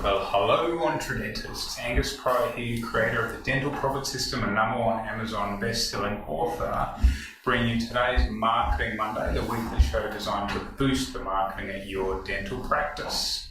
Well, hello, Dentists. Angus, Pryor here, creator of the Dental Profit System and #1 Amazon best-selling author, bringing you today's Marketing Monday, the weekly show designed to boost the marketing at your dental practice.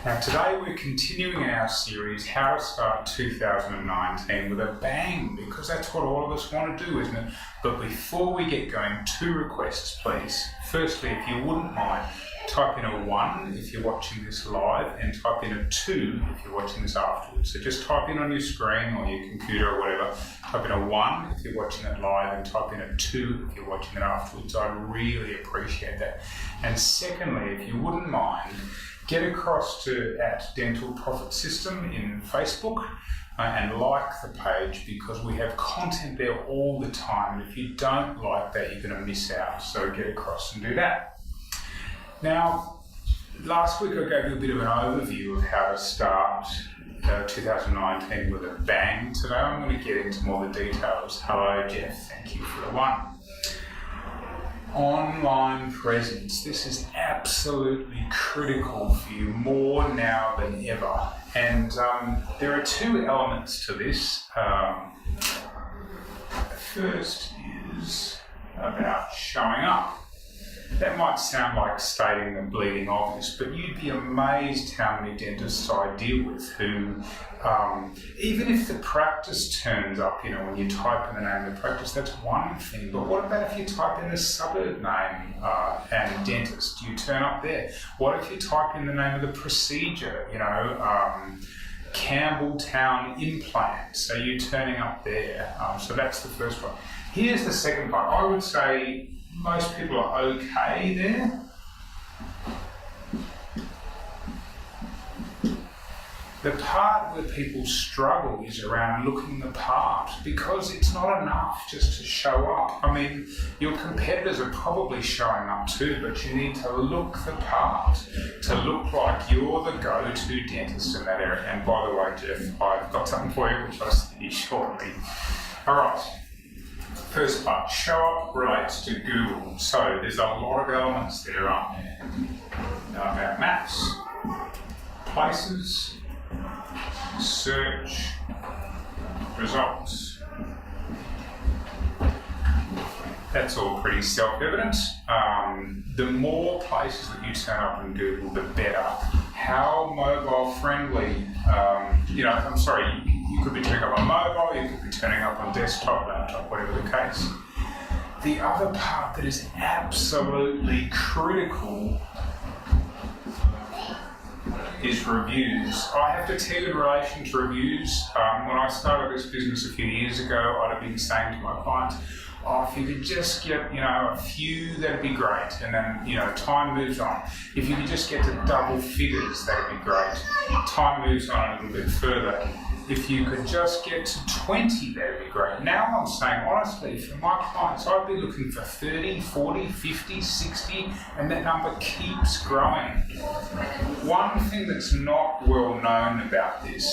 Now today we're continuing our series, How to Start 2019 with a Bang, because that's what all of us want to do, isn't it? But before we get going, 2 requests please. Firstly, if you wouldn't mind, type in a 1 if you're watching this live and type in a 2 if you're watching this afterwards. So just type in on your screen or your computer or whatever, type in a 1 if you're watching it live and type in a 2 if you're watching it afterwards. I'd really appreciate that. And secondly, if you wouldn't mind, get across to @Dental Profit System in Facebook and like the page, because we have content there all the time. And if you don't like that, you're going to miss out. So get across and do that. Now, last week I gave you a bit of an overview of how to start 2019 with a bang. Today I'm going to get into more of the details. Hello Jeff, thank you for the 1. Online presence. This is absolutely critical for you, more now than ever. And there are 2 elements to this. First is about showing up. That might sound like stating the bleeding obvious, but you'd be amazed how many dentists I deal with who, even if the practice turns up, when you type in the name of the practice, that's one thing. But what about if you type in the suburb name and dentist? Do you turn up there? What if you type in the name of the procedure, Campbelltown implant? So you're turning up there. So that's the first one. Here's the second part. I would say most people are okay there. The part where people struggle is around looking the part, because it's not enough just to show up. I mean, your competitors are probably showing up too, but you need to look the part, to look like you're the go-to dentist in that area. And by the way, Jeff, I've got something for you, which I'll see shortly. All right. First part, show up relates to Google. So there's a lot of elements there, aren't there? Now about maps, places, search, results. That's all pretty self-evident. The more places that you turn up in Google, the better. How mobile friendly, you could be turning up on mobile, you could be turning up on desktop, laptop, whatever the case. The other part that is absolutely critical is reviews. I have to tell you, in relation to reviews, when I started this business a few years ago, I'd have been saying to my clients, if you could just get, a few, that'd be great. And then, time moves on. If you could just get to double figures, that'd be great. Time moves on a little bit further. If you could just get to 20, that'd be great. Now I'm saying, honestly, for my clients, I'd be looking for 30, 40, 50, 60, and that number keeps growing. One thing that's not well known about this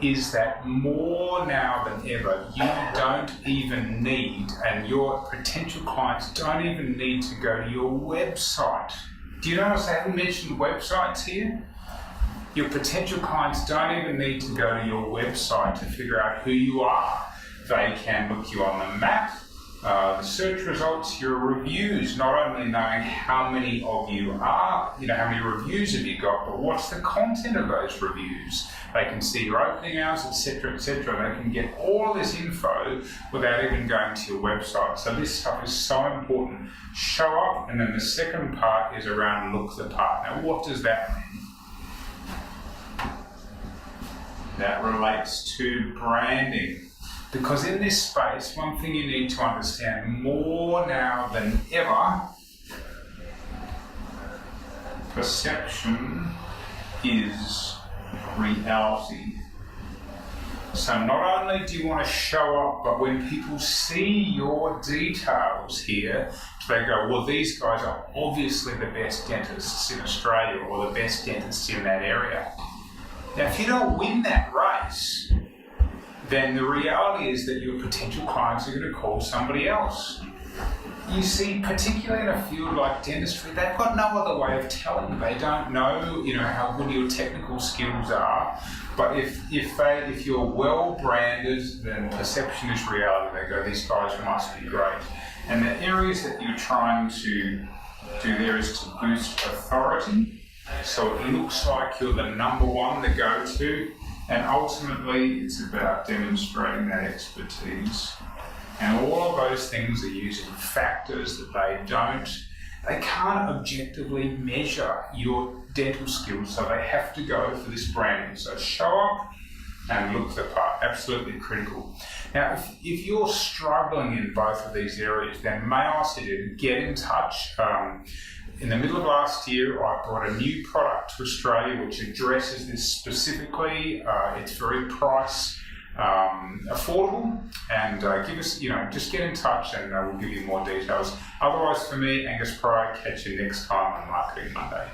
is that more now than ever, you don't even need, and your potential clients don't even need to go to your website. Do you notice I haven't mentioned websites here? Your potential clients don't even need to go to your website to figure out who you are. They can look you on the map, the search results, your reviews, not only knowing how many of you are, how many reviews have you got, but what's the content of those reviews. They can see your opening hours, etc., etc. They can get all this info without even going to your website. So this stuff is so important. Show up, and then the second part is around look the part. Now, what does that mean? That relates to branding. Because in this space, one thing you need to understand, more now than ever, perception is reality. So not only do you want to show up, but when people see your details here, they go, well, these guys are obviously the best dentists in Australia or the best dentists in that area. Now, if you don't win that race, then the reality is that your potential clients are going to call somebody else. You see, particularly in a field like dentistry, they've got no other way of telling. They don't know, how good your technical skills are. But if you're well branded, then perception is reality. They go, these guys must be great. And the areas that you're trying to do there is to boost authority. So it looks like you're the number one to go to. And ultimately, it's about demonstrating that expertise. And all of those things are using factors that they can't objectively measure your dental skills, so they have to go for this branding. So show up and look the part, absolutely critical. Now, if you're struggling in both of these areas, then may I suggest get in touch. In the middle of last year, I brought a new product to Australia which addresses this specifically. It's very price affordable, and give us, just get in touch and we'll give you more details. Otherwise, for me, Angus Pryor, catch you next time on Marketing Monday.